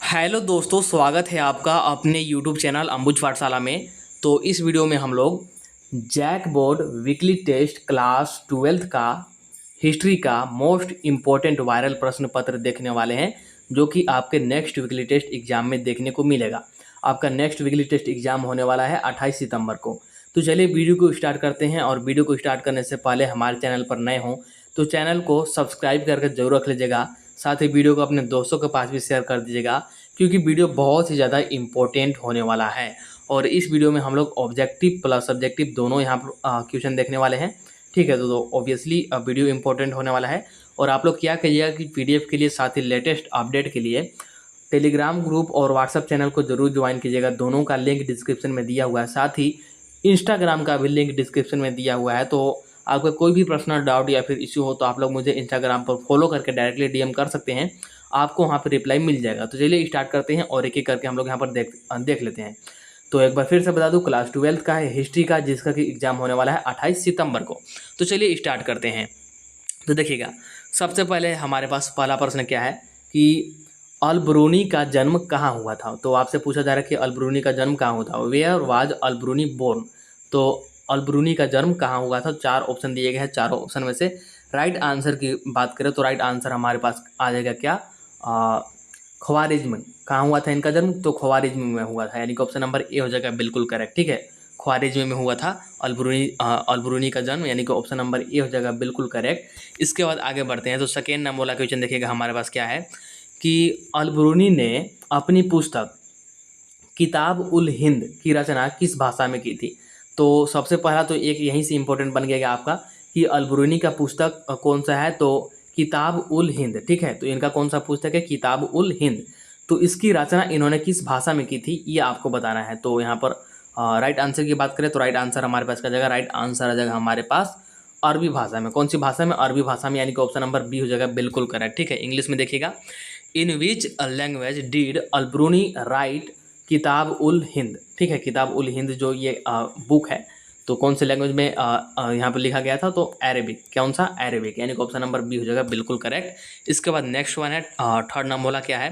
Hello दोस्तों, स्वागत है आपका अपने यूट्यूब चैनल अंबुज पाठशाला में। तो इस वीडियो में हम लोग JAC board weekly test class 12th का हिस्ट्री का मोस्ट इम्पोर्टेंट वायरल प्रश्न पत्र देखने वाले हैं, जो कि आपके नेक्स्ट वीकली टेस्ट एग्जाम में देखने को मिलेगा। आपका नेक्स्ट वीकली टेस्ट एग्जाम होने वाला है 28 सितंबर को। तो चलिए वीडियो को स्टार्ट करते हैं। और वीडियो को स्टार्ट करने से पहले हमारे चैनल पर नए हों तो चैनल को सब्सक्राइब करके जरूर रख लीजिएगा। साथ ही वीडियो को अपने दोस्तों के पास भी शेयर कर दीजिएगा, क्योंकि वीडियो बहुत ही ज़्यादा इम्पोर्टेंट होने वाला है। और इस वीडियो में हम लोग ऑब्जेक्टिव प्लस सब्जेक्टिव दोनों यहाँ पर क्वेश्चन देखने वाले हैं। ठीक है, तो ऑब्वियसली वीडियो इंपॉर्टेंट होने वाला है। और आप लोग क्या करिएगा कि पीडीएफ के लिए, साथ ही लेटेस्ट अपडेट के लिए टेलीग्राम ग्रुप और व्हाट्सएप चैनल को जरूर ज्वाइन कीजिएगा। दोनों का लिंक डिस्क्रिप्शन में दिया हुआ है। साथ ही इंस्टाग्राम का भी लिंक डिस्क्रिप्शन में दिया हुआ है। तो आपका कोई भी पर्सनल डाउट या फिर इश्यू हो तो आप लोग मुझे इंस्टाग्राम पर फॉलो करके डायरेक्टली डीएम कर सकते हैं, आपको वहाँ पर रिप्लाई मिल जाएगा। तो चलिए स्टार्ट करते हैं और एक एक करके हम लोग यहाँ पर देख लेते हैं। तो एक बार फिर से बता दूं, क्लास 12th का है हिस्ट्री का, जिसका कि एग्जाम होने वाला है 28 सितंबर को। तो चलिए स्टार्ट करते हैं। तो देखिएगा, सबसे पहले हमारे पास पहला प्रश्न क्या है कि अल-ब्रूनी का जन्म कहाँ हुआ था। तो आपसे पूछा जा रहा है कि अल-ब्रूनी का जन्म कहाँ हुआ था। Where was Al-Biruni born. तो अल-ब्रूनी का जन्म कहाँ हुआ था। चार ऑप्शन दिए गए हैं। चारों ऑप्शन में से राइट आंसर की बात करें तो राइट आंसर हमारे पास आ जाएगा क्या, ख्वारिज्म में। कहाँ हुआ था इनका जन्म, तो ख्वारिज्म में हुआ था, यानी कि ऑप्शन नंबर ए हो जाएगा बिल्कुल करेक्ट। ठीक है, ख्वारिज्म में हुआ था अल-ब्रूनी का जन्म, यानी कि ऑप्शन नंबर ए हो जाएगा बिल्कुल करेक्ट। इसके बाद आगे बढ़ते हैं। तो सेकेंड नंबर वाला क्वेश्चन देखिएगा हमारे पास क्या है कि अल-ब्रूनी ने अपनी पुस्तक किताब उल हिंद की रचना किस भाषा में की थी। तो सबसे पहला तो एक यहीं से इम्पोर्टेंट बन गया आपका कि अल-ब्रूनी का पुस्तक कौन सा है, तो किताब उल हिंद। ठीक है, तो इनका कौन सा पुस्तक है, किताब उल हिंद। तो इसकी रचना इन्होंने किस भाषा में की थी, ये आपको बताना है। तो यहाँ पर राइट आंसर की बात करें तो राइट आंसर हमारे पास का जाएगा, राइट आंसर आ जाएगा हमारे पास अरबी भाषा में। कौन सी भाषा में, अरबी भाषा में, यानी कि ऑप्शन नंबर बी हो जाएगा बिल्कुल करेक्ट। ठीक है, इंग्लिश में देखिएगा, इन विच लैंग्वेज डीड अल-ब्रूनी राइट किताब उल हिंद। ठीक है, किताब उल हिंद जो ये बुक है, तो कौन से लैंग्वेज में यहाँ पर लिखा गया था, तो अरेबिक। कौन सा, अरेबिक, यानी कि ऑप्शन नंबर बी हो जाएगा बिल्कुल करेक्ट। इसके बाद नेक्स्ट वन है, थर्ड नंबर वाला क्या है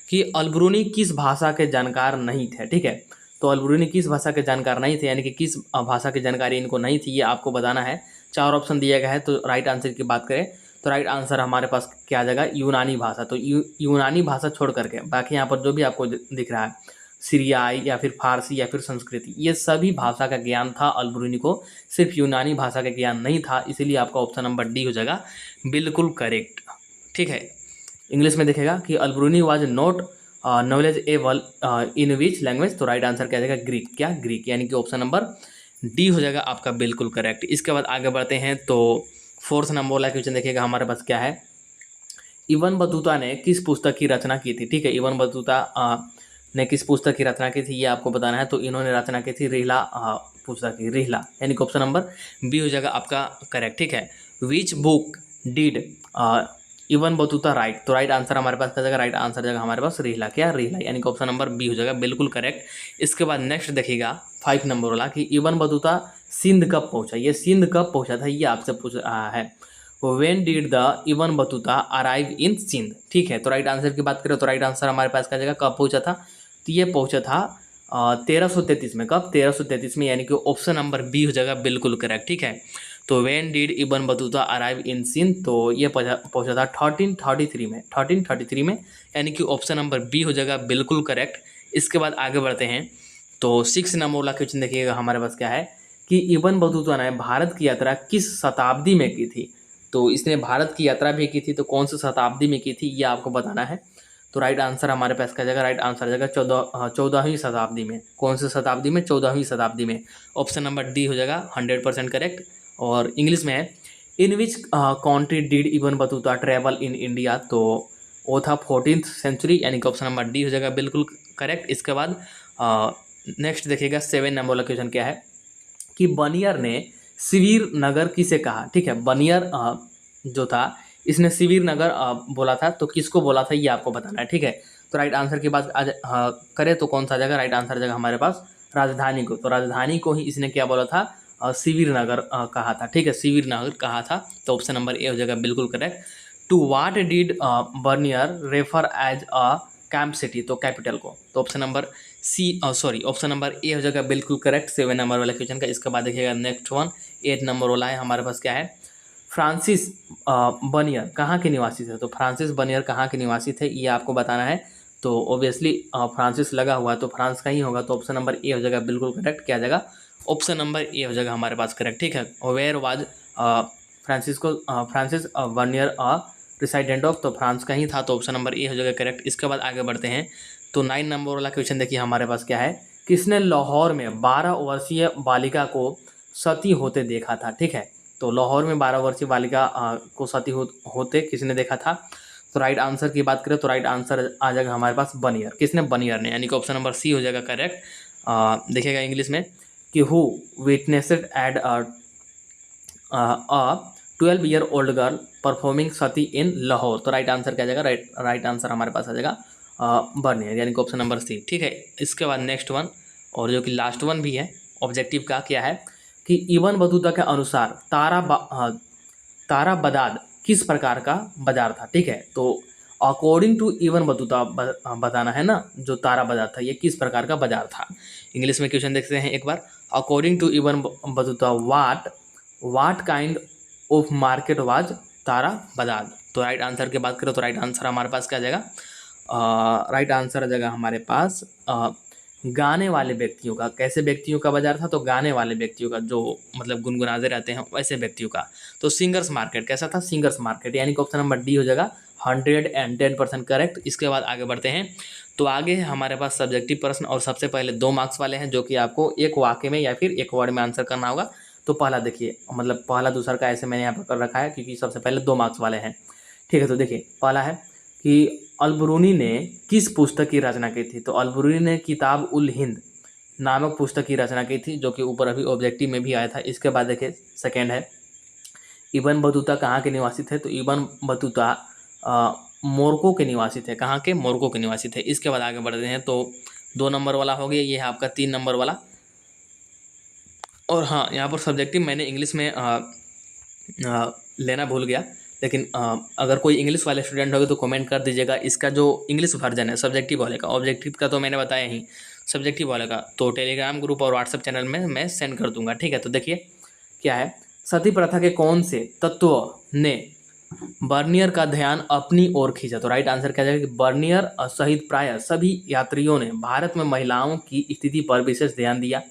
कि अल-ब्रूनी किस भाषा के जानकार नहीं थे। ठीक है, तो अल-ब्रूनी किस भाषा के जानकार नहीं थे, यानी कि किस भाषा की जानकारी इनको नहीं थी, ये आपको बताना है। चार ऑप्शन दिया गया है। तो राइट आंसर की बात करें तो राइट आंसर हमारे पास क्या आ जाएगा, यूनानी भाषा। तो यूनानी भाषा छोड़ करके बाकी यहाँ पर जो भी आपको दिख रहा है, सीरियाई या फिर फारसी या फिर संस्कृति, ये सभी भाषा का ज्ञान था अल-ब्रूनी को, सिर्फ यूनानी भाषा का ज्ञान नहीं था। इसीलिए आपका ऑप्शन नंबर डी हो जाएगा बिल्कुल करेक्ट। ठीक है, इंग्लिश में देखेगा कि Al-Biruni was not knowledgeable in which language. तो राइट आंसर क्या जाएगा, ग्रीक। क्या, ग्रीक, यानी कि ऑप्शन नंबर डी हो जाएगा आपका बिल्कुल करेक्ट। इसके बाद आगे बढ़ते हैं। तो फोर्थ नंबर वाला क्वेश्चन देखिएगा हमारे पास क्या है, इब्न बतूता ने किस पुस्तक की रचना की थी। ठीक है, इब्न बतूता ने किस पुस्तक की रचना की थी, ये आपको बताना है। तो इन्होंने रचना की थी रिहला पुस्तक की, रिहला, यानी कि ऑप्शन नंबर बी हो जाएगा आपका करेक्ट। ठीक है, which book did Ibn Battuta right. तो राइट आंसर हमारे पास क्या जाएगा, राइट आंसर जाएगा हमारे पास रिहला। क्या, रिहला, यानी कि ऑप्शन नंबर बी हो जाएगा बिल्कुल करेक्ट। इसके बाद नेक्स्ट देखिएगा 5 नंबर वाला कि इब्न बतूता सिंध कब पहुंचा। ये सिंध कब पहुंचा था, ये आपसे पूछ रहा है। When did the Ibn Battuta arrive in Sindh. ठीक है, तो राइट आंसर की बात करें तो राइट आंसर हमारे पास क्या जाएगा, कब पहुंचा था। तो ये पहुंचा था 1333 में। कब, 1333 में, यानी कि ऑप्शन नंबर बी हो जाएगा बिल्कुल करेक्ट। ठीक है, तो when did Ibn Battuta arrive in Sindh, तो ये पहुंचा था 1333 में, 1333 में, यानी कि ऑप्शन नंबर बी हो जाएगा बिल्कुल करेक्ट। इसके बाद आगे बढ़ते हैं। तो 6 नंबर वाला क्वेश्चन देखिएगा हमारे पास क्या है कि इब्न बतूता ने भारत की यात्रा किस शताब्दी में की थी। तो इसने भारत की यात्रा भी की थी, तो कौन सी शताब्दी में की थी, ये आपको बताना है। तो राइट आंसर हमारे पास क्या जाएगा, राइट आंसर जाएगा 14वीं शताब्दी में। कौन सी शताब्दी में, 14वीं शताब्दी में। ऑप्शन नंबर डी हो जाएगा 100% करेक्ट। और इंग्लिश में है, in which country did Ibn Battuta travel in India. तो वो था 14th सेंचुरी, यानी कि ऑप्शन नंबर डी हो जाएगा बिल्कुल करेक्ट। इसके बाद नेक्स्ट देखिएगा 7 नंबर वाला क्वेश्चन क्या है कि बनियर ने शिविर नगर किसे कहा। ठीक है, बनियर जो था, इसने शिविर नगर बोला था, तो किसको बोला था, ये आपको बताना है। ठीक है, तो राइट आंसर की बात करें तो कौन सा जाएगा, राइट आंसर जाएगा हमारे पास राजधानी को। तो राजधानी को ही इसने क्या बोला था, शिविर नगर कहा था। ठीक है, शिविर नगर कहा था, तो ऑप्शन नंबर ए हो जाएगा बिल्कुल correct. To what did Bernier refer as a camp city, तो कैपिटल को। तो option number option number A हो जाएगा बिल्कुल करेक्ट 7 नंबर वाले क्वेश्चन का। इसके बाद देखिएगा नेक्स्ट वन 8 नंबर वाला है हमारे पास, क्या है, फ्रांसिस बर्नियर कहाँ के निवासी थे। तो फ्रांसिस बर्नियर कहाँ के निवासी थे ये आपको बताना है। तो ऑब्वियसली फ्रांसिस लगा हुआ है तो फ्रांस का ही होगा, तो ऑप्शन नंबर ए हो जाएगा बिल्कुल करेक्ट। क्या जाएगा, ऑप्शन नंबर ए हो जाएगा हमारे पास करेक्ट, ठीक है। Where was Francis Bernier resident of, तो फ्रांस का ही था, तो ऑप्शन नंबर ए हो जाएगा करेक्ट। इसके बाद आगे बढ़ते हैं तो 9 नंबर वाला क्वेश्चन देखिए हमारे पास, क्या है, किसने लाहौर में 12 वर्षीय बालिका को सती होते देखा था, ठीक है। तो लाहौर में 12 वर्षीय बालिका को सती होते किसने देखा था। तो राइट आंसर की बात करें तो राइट आंसर आ जाएगा हमारे पास बर्नियर। किसने, बर्नियर ने, यानी कि ऑप्शन नंबर सी हो जाएगा करेक्ट। देखिएगा इंग्लिश में कि who witnessed at a 12 year old girl performing sati in Lahore. तो राइट आंसर क्या आ जाएगा, राइट आंसर हमारे पास आ जाएगा बर्नियर, यानी कि ऑप्शन नंबर सी, ठीक है। इसके बाद नेक्स्ट वन और जो कि लास्ट वन भी है ऑब्जेक्टिव का, क्या है कि इब्न बतूता के अनुसार तारा बदाद किस प्रकार का बाजार था, ठीक है। तो अकॉर्डिंग टू इब्न बतूता बताना है ना, जो तारा बाजार था ये किस प्रकार का बाजार था। इंग्लिश में क्वेश्चन देखते हैं एक बार। According to Ibn Battuta what kind of market was Tara Bazaar. तो राइट आंसर की बात करें तो राइट आंसर हमारे पास क्या आ जाएगा, राइट आंसर आ जाएगा हमारे पास गाने वाले व्यक्तियों का। कैसे व्यक्तियों का बाजार था, तो गाने वाले व्यक्तियों का, जो मतलब गुनगुनाते रहते हैं वैसे व्यक्तियों का। तो सिंगर्स मार्केट कैसा था, सिंगर्स मार्केट, यानी कि ऑप्शन नंबर डी हो जाएगा 110% करेक्ट। इसके बाद आगे बढ़ते हैं तो आगे है हमारे पास सब्जेक्टिव प्रश्न, और सबसे पहले 2 मार्क्स वाले हैं जो कि आपको एक वाक्य में या फिर एक वर्ड में आंसर करना होगा। तो पहला देखिए, मतलब पहला दूसरा का ऐसे मैंने यहाँ पर कर रखा है क्योंकि सबसे पहले 2 मार्क्स वाले हैं, ठीक है। तो देखिए पहला है कि अलबरूनी ने किस पुस्तक की रचना की थी। तो अलबरूनी ने किताब उल हिंद नामक पुस्तक की रचना की थी, जो कि ऊपर अभी ऑब्जेक्टिव में भी आया था। इसके बाद देखिए सेकेंड है, इब्न बतूता कहाँ के निवासी थे। तो इब्न बतूता मोरक्को के निवासी थे। कहाँ के, मोरक्को के निवासी थे। इसके बाद आगे बढ़ते हैं तो 2 नंबर वाला हो गया, ये है आपका 3 नंबर वाला। और हाँ, यहाँ पर सब्जेक्टिव मैंने इंग्लिश में लेना भूल गया, लेकिन अगर कोई इंग्लिश वाले स्टूडेंट होगे तो कमेंट कर दीजिएगा। इसका जो इंग्लिश वर्जन है सब्जेक्टिव वाले का, ऑब्जेक्टिव का तो मैंने बताया ही, सब्जेक्टिव वाले का तो टेलीग्राम ग्रुप और व्हाट्सएप चैनल में मैं सेंड कर दूंगा, ठीक है। तो देखिए क्या है, सती प्रथा के कौन से तत्व ने बर्नियर का ध्यान अपनी ओर खींचा। तो राइट आंसर क्या जाएगा कि बर्नियर सहित प्रायः सभी यात्रियों ने भारत में महिलाओं की स्थिति पर विशेष ध्यान दिया।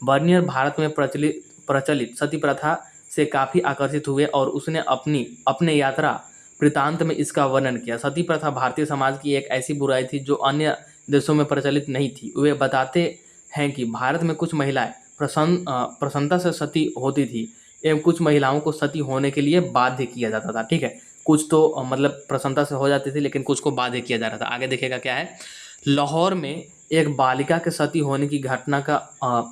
बर्नियर भारत में प्रचलित सती प्रथा से काफ़ी आकर्षित हुए और उसने अपने यात्रा वृतांत में इसका वर्णन किया। सती प्रथा भारतीय समाज की एक ऐसी बुराई थी जो अन्य देशों में प्रचलित नहीं थी। वे बताते हैं कि भारत में कुछ महिलाएं प्रसन्नता से सती होती थी एवं कुछ महिलाओं को सती होने के लिए बाध्य किया जाता था, ठीक है। कुछ तो मतलब प्रसन्नता से हो जाती थी लेकिन कुछ को बाध्य किया जा रहा था। आगे देखिएगा क्या है, लाहौर में एक बालिका के सती होने की घटना का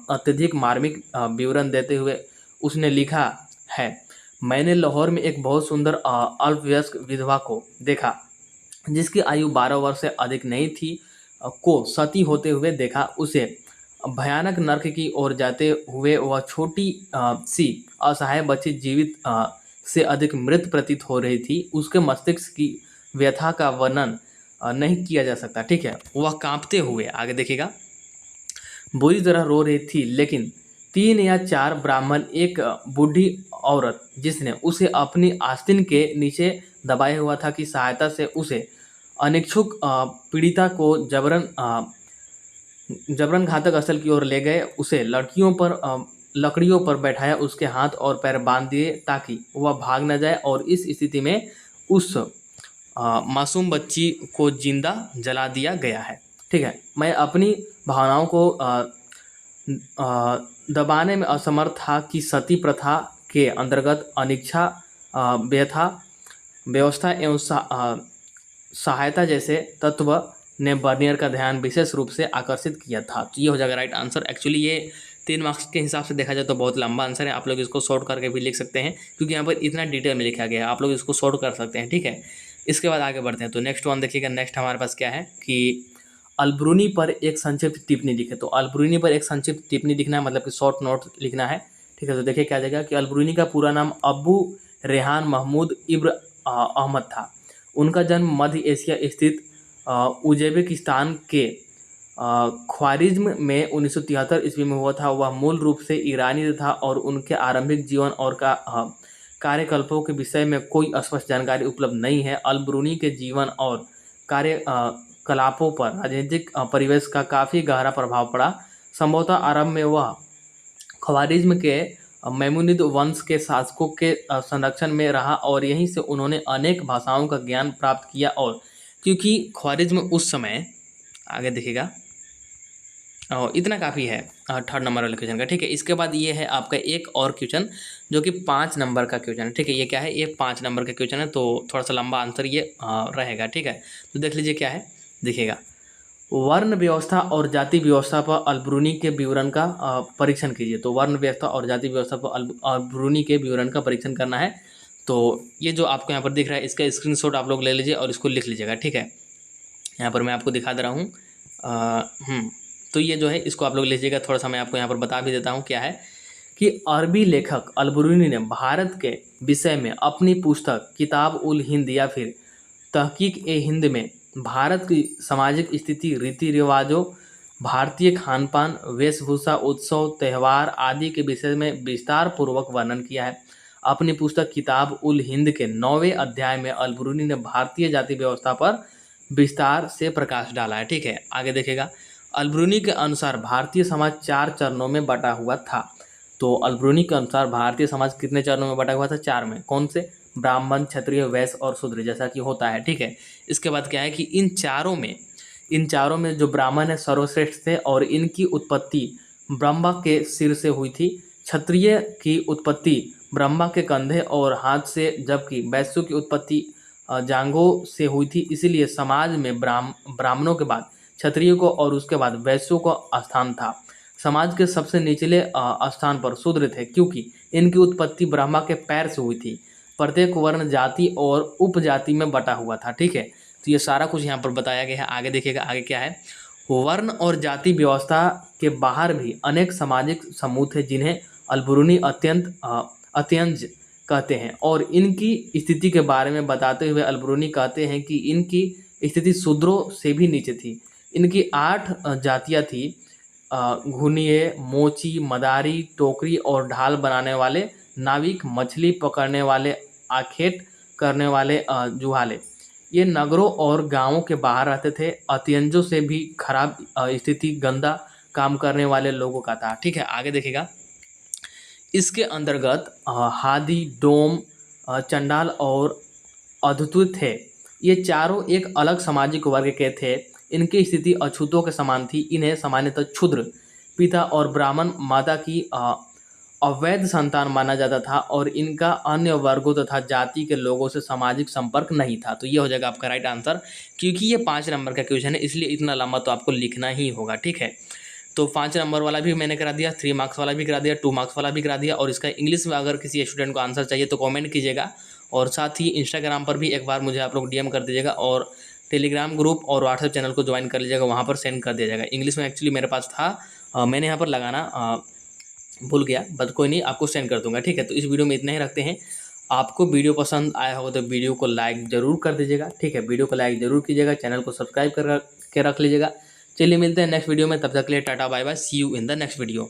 अत्यधिक मार्मिक विवरण देते हुए उसने लिखा है, मैंने लाहौर में एक बहुत सुंदर अल्पवयस्क विधवा को देखा जिसकी आयु 12 वर्ष से अधिक नहीं थी, को सती होते हुए देखा। उसे भयानक नरक की ओर जाते हुए वह छोटी सी असहाय बच्ची जीवित से अधिक मृत प्रतीत हो रही थी। उसके मस्तिष्क की व्यथा का वर्णन नहीं किया जा सकता, ठीक है। वह कांपते हुए, आगे देखिएगा, बुरी तरह रो रही थी, लेकिन 3 या 4 ब्राह्मण, एक बूढ़ी औरत जिसने उसे अपनी आस्तीन के नीचे दबाया हुआ था की सहायता से उसे अनिच्छुक पीड़िता को जबरन घातक स्थल की ओर ले गए। उसे लकड़ियों पर बैठाया, उसके हाथ और पैर बांध दिए ताकि वह भाग न जाए, और इस स्थिति में उस मासूम बच्ची को जिंदा जला दिया गया है, ठीक है। मैं अपनी भावनाओं को दबाने में असमर्थ था कि सती प्रथा के अंतर्गत अनिच्छा, व्यथा, व्यवस्था एवं सहायता जैसे तत्व ने बर्नियर का ध्यान विशेष रूप से आकर्षित किया था। तो ये हो जाएगा राइट आंसर। एक्चुअली ये 3 मार्क्स के हिसाब से देखा जाए तो बहुत लंबा आंसर है, आप लोग इसको शॉर्ट करके भी लिख सकते हैं क्योंकि यहाँ पर इतना डिटेल में लिखा गया है, आप लोग इसको शॉर्ट कर सकते हैं, ठीक है। इसके बाद आगे बढ़ते हैं तो नेक्स्ट वन देखिएगा। नेक्स्ट हमारे पास क्या है कि अलब्रूनी पर एक संक्षिप्त टिप्पणी लिखे। तो अलब्रूनी पर एक संक्षिप्त टिप्पणी लिखना है, मतलब कि शॉर्ट नोट लिखना है, ठीक है। तो देखिए क्या जाएगा कि अलब्रूनी का पूरा नाम अबू रेहान महमूद इब्न अहमद था। उनका जन्म मध्य एशिया स्थित उज़्बेकिस्तान के ख्वारिज़्म में 1973 ईस्वी में हुआ था। वह मूल रूप से ईरानी था और उनके आरंभिक जीवन और कार्यकल्पों के विषय में कोई स्पष्ट जानकारी उपलब्ध नहीं है। अल ब्रूनी के जीवन और कार्यकलापों पर राजनीतिक परिवेश का काफ़ी गहरा प्रभाव पड़ा। संभवतः आरंभ में वह ख्वारिज़्म के मैमुनिद वंश के शासकों के संरक्षण में रहा और यहीं से उन्होंने अनेक भाषाओं का ज्ञान प्राप्त किया। और क्योंकि ख्वारिज़्म उस समय, आगे देखिएगा, और इतना काफ़ी है थर्ड नंबर वाले क्वेश्चन का, ठीक है। इसके बाद ये है आपका एक और क्वेश्चन जो कि 5 नंबर का क्वेश्चन है, ठीक है। ये क्या है, ये 5 नंबर का क्वेश्चन है, तो थोड़ा सा लंबा आंसर ये रहेगा, ठीक है। तो देख लीजिए क्या है, देखिएगा। वर्ण व्यवस्था और जाति व्यवस्था पर अल ब्रूनी के विवरण का परीक्षण कीजिए। तो वर्ण व्यवस्था और जाति व्यवस्था पर अल ब्रूनी के विवरण का परीक्षण करना है। तो ये जो आपको यहाँ पर दिख रहा है, इसका स्क्रीनशॉट आप लोग ले लीजिए और इसको लिख लीजिएगा, ठीक है। यहाँ पर मैं आपको दिखा दे रहा हूँ। तो ये जो है इसको आप लोग लीजिएगा। थोड़ा सा मैं आपको यहाँ पर बता भी देता हूँ क्या है कि अरबी लेखक अल ब्रूनी ने भारत के विषय में अपनी पुस्तक किताब उल हिंद या फिर तहकीक ए हिंद में भारत की सामाजिक स्थिति, रीति रिवाजों, भारतीय खान पान, वेशभूषा, उत्सव, त्यौहार आदि के विषय में विस्तार पूर्वक वर्णन किया है। अपनी पुस्तक किताब उल हिंद के 9वें अध्याय में अल ब्रूनी ने भारतीय जाति व्यवस्था पर विस्तार से प्रकाश डाला है, ठीक है। आगे देखेगा, अल ब्रूनी के अनुसार भारतीय समाज 4 चरणों में बटा हुआ था। तो अल ब्रूनी के अनुसार भारतीय समाज कितने चरणों में बटा हुआ था? 4 में। कौन से? ब्राह्मण, क्षत्रिय, वैश्य और शूद्र, जैसा कि होता है, ठीक है। इसके बाद क्या है कि इन चारों में जो ब्राह्मण है सर्वश्रेष्ठ थे और इनकी उत्पत्ति ब्रह्मा के सिर से हुई थी। क्षत्रिय की उत्पत्ति ब्रह्मा के कंधे और हाथ से, जबकि वैश्यों की उत्पत्ति जांघों से हुई थी। इसीलिए समाज में ब्राह्मणों के बाद क्षत्रिय को और उसके बाद वैश्यों को स्थान था। समाज के सबसे निचले स्थान पर शूद्र थे, क्योंकि इनकी उत्पत्ति ब्रह्मा के पैर से हुई थी। प्रत्येक वर्ण जाति और उपजाति में बटा हुआ था, ठीक है। तो ये सारा कुछ यहाँ पर बताया गया है। आगे देखिएगा, आगे क्या है। वर्ण और जाति व्यवस्था के बाहर भी अनेक सामाजिक समूह थे जिन्हें अल ब्रूनी अत्यंज कहते हैं, और इनकी स्थिति के बारे में बताते हुए अल ब्रूनी कहते हैं कि इनकी स्थिति शूद्रों से भी नीचे थी। इनकी 8 जातियाँ थी: घुनिये, मोची, मदारी, टोकरी और ढाल बनाने वाले, नाविक, मछली पकड़ने वाले, आखेट करने वाले, जुहाले। ये नगरों और गांवों के बाहर रहते थे। अत्यंजों से भी खराब स्थिति गंदा काम करने वाले लोगों का था, ठीक है। आगे देखिएगा, इसके अंतर्गत हादी, डोम, चंडाल और अद्भुत थे। ये चारों एक अलग सामाजिक वर्ग के थे। इनकी स्थिति अछूतों के समान थी। इन्हें सामान्यतः क्षुद्र पिता और ब्राह्मण माता की अवैध संतान माना जाता था और इनका अन्य वर्गों तथा जाति के लोगों से सामाजिक संपर्क नहीं था। तो ये हो जाएगा आपका राइट आंसर। क्योंकि ये 5 नंबर का क्वेश्चन है इसलिए इतना लंबा तो आपको लिखना ही होगा, ठीक है। तो 5 नंबर वाला भी मैंने करा दिया, 3 मार्क्स वाला भी करा दिया, 2 मार्क्स वाला भी करा दिया। और इसका इंग्लिश में अगर किसी स्टूडेंट को आंसर चाहिए तो कमेंट कीजिएगा, और साथ ही इंस्टाग्राम पर भी एक बार मुझे आप लोग डीएम कर दीजिएगा, और टेलीग्राम ग्रुप और व्हाट्सएप चैनल को ज्वाइन कर लीजिएगा, वहाँ पर सेंड कर दिया जाएगा। इंग्लिश में एक्चुअली मेरे पास था, मैंने यहाँ पर लगाना भूल गया, बट कोई नहीं, आपको सेंड कर दूंगा, ठीक है। तो इस वीडियो में इतना ही रखते हैं। आपको वीडियो पसंद आया होगा तो वीडियो को लाइक ज़रूर कर दीजिएगा, ठीक है। वीडियो को लाइक ज़रूर कीजिएगा, चैनल को सब्सक्राइब कर के रख लीजिएगा। चलिए मिलते हैं नेक्स्ट वीडियो में, तब तक के लिए tata bye bye, see you in the next video.